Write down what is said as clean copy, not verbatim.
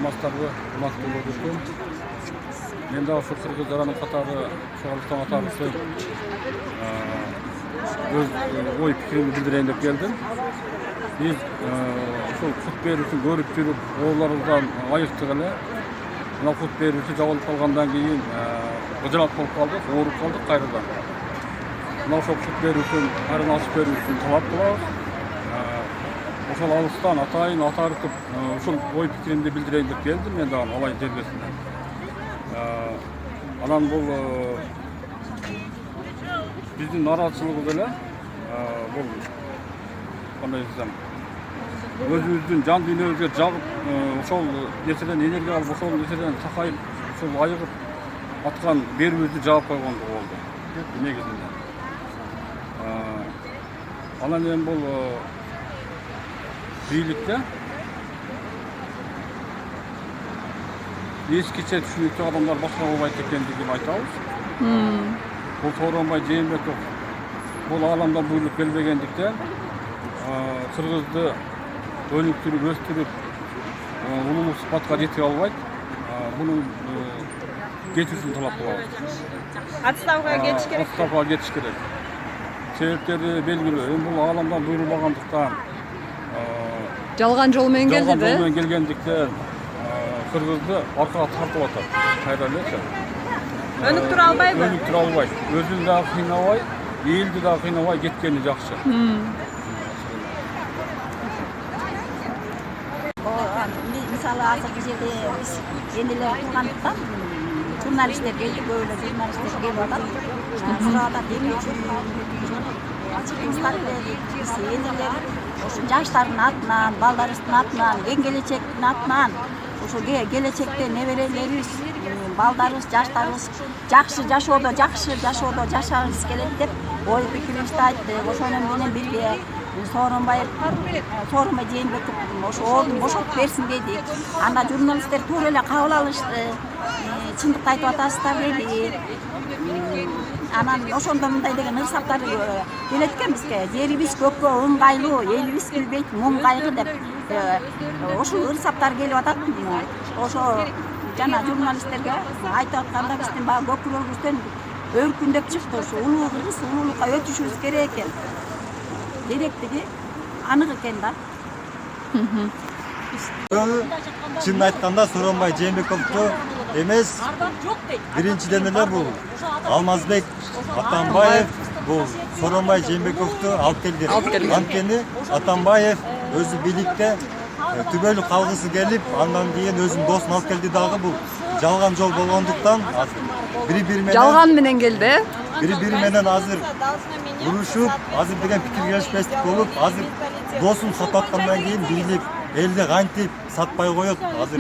саламатсыздарбы, урматтуу көрүүчүлөр. Мен да ошо кыргыздарынын катары Чоңалыктан атабызды өз ой пикиримди билдирейин деп келдим. Биз ошол кут берүүсүн көрүп жүрүп, оолорубуздан айыктык эле. Мына кут берүүсү жабылып калгандан кийин ыжырак болуп калдык, ооруп калдык кайрадан. Мына ошол кут берүүсүн, кайрадан ачып берүүсүн талап кылабыз. Ошол алыстан атайын атарытып ушул ой пикиримди билдирейин деп келдим мен дагы алай жергесинен. Анан бул биздин нараатчылыгыбыз эле бул кандай десем, өзүбүздүн жан дүйнөбүзгө жагып ошол нерседен энергия алып, ошол нерседен сакайып, ошол айыгып аткан берүүбүздү жаап койгондугу болду негизинде. Анан эми бул бийликте эскиче түшүнүктүү адамдар башка болбойт экендигин айтабыз. Бул Сооронбай Жээнбеков бул ааламдан буйруп келбегендиктен кыргызды өнүктүрүп, өстүрүп, улуулук сыпатка жеткире албайт. Мунун кетүүсүн талап кылабыз. Отставкага кетиш керек. Отставкага кетиш керек. Себептери белгилүү. Эми бул ааламдан буйрулбагандыктан, жалган жол менен келди келгендиктен кыргызды аркага тартып атат. Кайра элечи. Өнүктүрө албайбы? Өнүктүрө албайт. Өзүн дагы кыйнабай, элди дагы кыйнабай кеткени жакшы. Мисалы азыркы жерде биз энелер тургандыктан журналисттер келди, көп эле журналисттер келип атат. Сурап атат, эмне үчүн чыккыңыздар эле, биз энелер ошо жаштардын атынан, балдарыбыздын атынан, кең келечектин атынан ошо келечекте неберелерибиз, балдарыбыз, жаштарыбыз жакшы жашоодо жашагыбыз келет деп ой пикирибизди айттык. Ошону менен бирге Сооронбай Жээнбеков ошо ордун бошотуп берсин дедик. Анда журналисттер туура эле кабыл алышты. Чындыкты айтып атасыздар деди. Анан ошондо мындай деген ырсаптар келет экен бизге. Жерибиз көккө ыңгайлуу, элибиз билбейт муң кайгы деп ошол ырсаптар келип атат. Ошо жана журналисттерге айтып атканда биздин баягы көкүрөгүбүздөн өркүндөп чыкты. Ошо улуу кыргыз улуулукка өтүшүбүз керек экен. Керектиги анык экен да. Чынын айтканда Сооронбай Жээнбековду эмес, биринчиден эле бул Алмазбек Атамбаев бул Сооронбай Жээнбековду алып келген. Анткени Атамбаев өзү бийликте түбөлүк калгысы келип, андан кийин өзүнүн досун алып келди дагы. Бул жалган жол болгондуктан бири-бири менен жалган менен келди. Бири-бири менен азыр урушуп, азыр деген пикир келишпестик болуп, азыр досун сатып аткандан кийин бийлик элди кантип сатпай коет азыр.